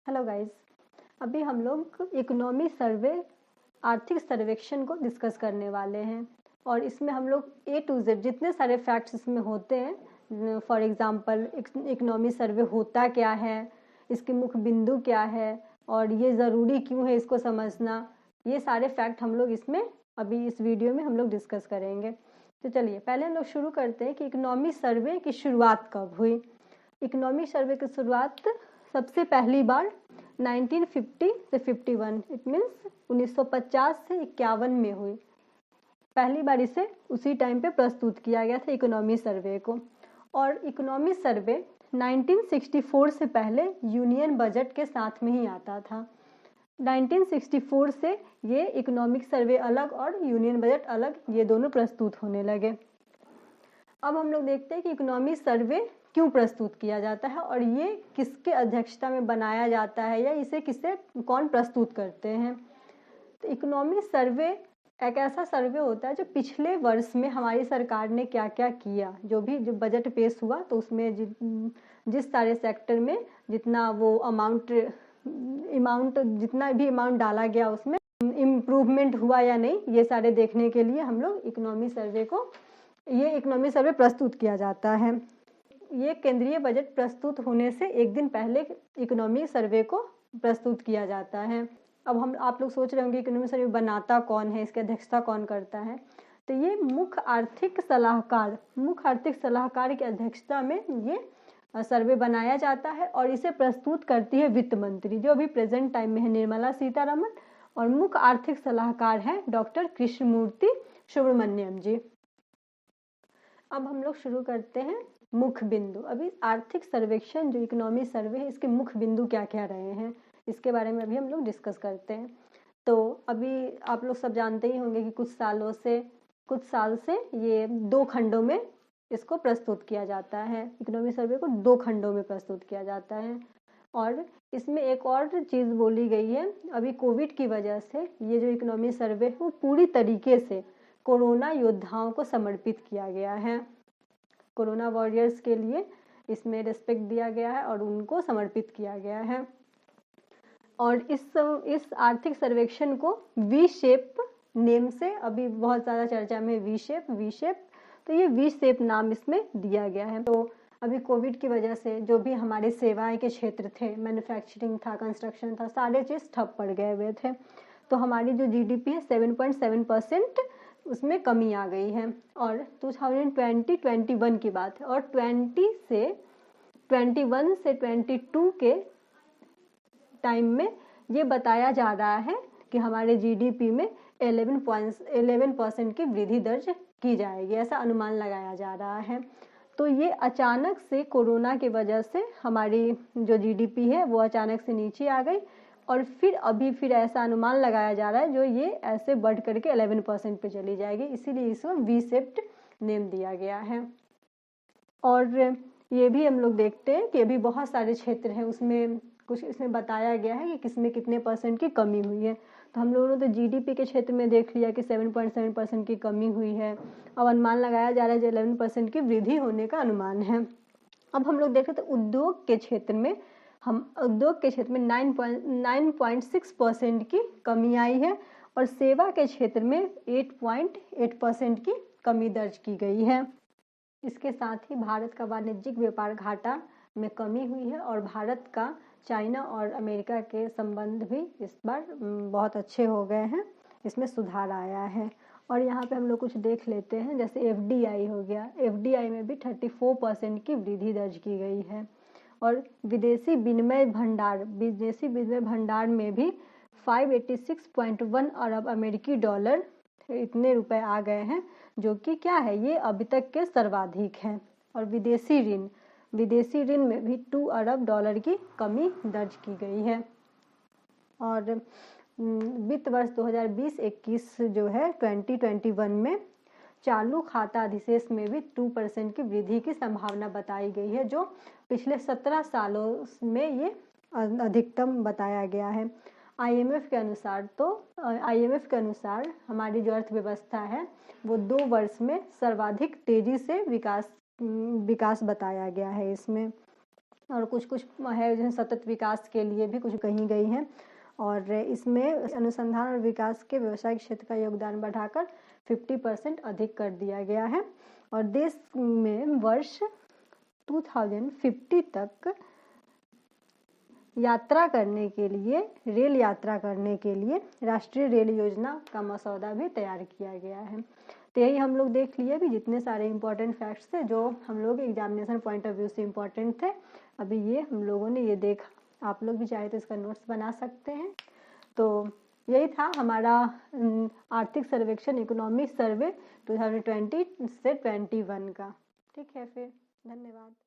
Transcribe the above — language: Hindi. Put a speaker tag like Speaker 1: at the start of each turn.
Speaker 1: Hello guys. अभी हम लोग इकोनॉमी सर्वे आर्थिक सर्वेक्षण को डिस्कस करने वाले हैं और इसमें हम लोग ए टू जेड जितने सारे फैक्ट्स इसमें होते हैं, फॉर एग्जांपल इकोनॉमी सर्वे होता क्या है, इसके मुख्य बिंदु क्या है और ये ज़रूरी क्यों है इसको समझना, ये सारे फैक्ट हम लोग इसमें अभी इस वीडियो में हम लोग डिस्कस करेंगे। तो चलिए पहले हम लोग शुरू करते हैं कि इकोनॉमी सर्वे की शुरुआत कब हुई। इकोनॉमिक सर्वे की शुरुआत सबसे पहली बार 1950 से 51 इट मीन्स 1950 से 51 में हुई। पहली बार इसे उसी टाइम पे प्रस्तुत किया गया था इकोनॉमी सर्वे को। और इकोनॉमी सर्वे 1964 से पहले यूनियन बजट के साथ में ही आता था। 1964 से ये इकोनॉमिक सर्वे अलग और यूनियन बजट अलग, ये दोनों प्रस्तुत होने लगे। अब हम लोग देखते हैं कि इकोनॉमी सर्वे क्यों प्रस्तुत किया जाता है और ये किसके अध्यक्षता में बनाया जाता है या इसे किसे कौन प्रस्तुत करते हैं। तो इकोनॉमी सर्वे एक ऐसा सर्वे होता है जो पिछले वर्ष में हमारी सरकार ने क्या क्या किया, जो बजट पेश हुआ तो उसमें जिस सारे सेक्टर में जितना वो अमाउंट जितना भी अमाउंट डाला गया उसमें इम्प्रूवमेंट हुआ या नहीं, ये सारे देखने के लिए हम लोग इकोनॉमी सर्वे प्रस्तुत किया जाता है। ये केंद्रीय बजट प्रस्तुत होने से एक दिन पहले इकोनॉमी सर्वे को प्रस्तुत किया जाता है। अब आप लोग सोच रहे होंगे इकोनॉमी सर्वे बनाता कौन है, इसकी अध्यक्षता कौन करता है। तो ये मुख्य आर्थिक सलाहकार की अध्यक्षता में ये सर्वे बनाया जाता है और इसे प्रस्तुत करती है वित्त मंत्री, जो अभी प्रेजेंट टाइम में है निर्मला सीतारमण, और मुख्य आर्थिक सलाहकार है डॉक्टर कृष्णमूर्ति सुब्रमण्यम जी। अब हम लोग शुरू करते हैं मुख्य बिंदु। अभी आर्थिक सर्वेक्षण जो इकोनॉमी सर्वे है, इसके मुख्य बिंदु क्या क्या रहे हैं इसके बारे में अभी हम लोग डिस्कस करते हैं। तो अभी आप लोग सब जानते ही होंगे कि कुछ साल से ये 2 खंडों में इसको प्रस्तुत किया जाता है। इकोनॉमी सर्वे को 2 खंडों में प्रस्तुत किया जाता है और इसमें एक और चीज़ बोली गई है, अभी कोविड की वजह से ये जो इकोनॉमी सर्वे है वो पूरी तरीके से कोरोना योद्धाओं को समर्पित किया गया है। कोरोना वॉरियर्स के लिए इसमें रिस्पेक्ट दिया गया है और उनको समर्पित किया गया है। और इस आर्थिक सर्वेक्षण को वी शेप नेम से अभी बहुत ज़्यादा चर्चा में, वी शेप, तो ये वी शेप नाम इसमें दिया गया है। तो अभी कोविड की वजह से जो भी हमारे सेवाएं के क्षेत्र थे, मैन्युफैक्चरिंग था, कंस्ट्रक्शन था, सारे चीज़ ठप पड़ गए हुए थे। तो हमारी जो जीडीपी है 7.7% उसमें कमी आ गई है। और 2020-21 की बात है और 21 से 22 के टाइम में ये बताया जा रहा है कि हमारे जीडीपी में 11% की वृद्धि दर्ज की जाएगी, ऐसा अनुमान लगाया जा रहा है। तो ये अचानक से कोरोना की वजह से हमारी जो जीडीपी है वो अचानक से नीचे आ गई और फिर ऐसा अनुमान लगाया जा रहा है जो ये ऐसे बढ़ करके 11% पे चली जाएगी, इसीलिए इसको वी शेप्ड नेम दिया गया है। और ये भी हम लोग देखते हैं कि अभी बहुत सारे क्षेत्र हैं, उसमें कुछ इसमें बताया गया है कि किसमें कितने % की कमी हुई है। तो हम लोगों ने तो जीडीपी के क्षेत्र में देख लिया कि 7.7% की कमी हुई है। अब अनुमान लगाया जा रहा है 11% की वृद्धि होने का अनुमान है। अब हम लोग देखें तो उद्योग के क्षेत्र में 9.6% की कमी आई है और सेवा के क्षेत्र में 8.8% की कमी दर्ज की गई है। इसके साथ ही भारत का वाणिज्यिक व्यापार घाटा में कमी हुई है और भारत का चाइना और अमेरिका के संबंध भी इस बार बहुत अच्छे हो गए हैं, इसमें सुधार आया है। और यहाँ पे हम लोग कुछ देख लेते हैं, जैसे एफडीआई हो गया, एफडीआई में भी 34% की वृद्धि दर्ज की गई है। और विदेशी विनिमय भंडार में भी 586.1 अरब अमेरिकी डॉलर इतने रुपए आ गए हैं, जो कि क्या है, ये अभी तक के सर्वाधिक हैं। और विदेशी ऋण में भी 2 अरब डॉलर की कमी दर्ज की गई है। और वित्त वर्ष 2020-21 जो है 2021 में चालू खाता अधिशेष में भी 2% की वृद्धि की संभावना बताई गई है, जो पिछले 17 सालों में ये अधिकतम बताया गया है। आईएमएफ के अनुसार हमारी जो अर्थव्यवस्था है वो 2 वर्ष में सर्वाधिक तेजी से विकास बताया गया है इसमें। और कुछ कुछ है जो सतत विकास के लिए भी कुछ कही गई हैं। और इसमें अनुसंधान और विकास के व्यवसायिक क्षेत्र का योगदान बढ़ाकर 50% अधिक कर दिया गया है। और देश में वर्ष 2050 तक यात्रा करने के लिए, रेल यात्रा करने के लिए राष्ट्रीय रेल योजना का मसौदा भी तैयार किया गया है। तो यही हम लोग देख लिए भी जितने सारे इम्पोर्टेंट फैक्ट्स थे जो हम लोग एग्जामिनेशन पॉइंट ऑफ व्यू से इम्पोर्टेंट थे, अभी ये हम लोगों ने ये देखा। आप लोग भी चाहे तो इसका नोट्स बना सकते हैं। तो यही था हमारा आर्थिक सर्वेक्षण, इकोनॉमिक सर्वे 2020 से 21 का। ठीक है, फिर धन्यवाद।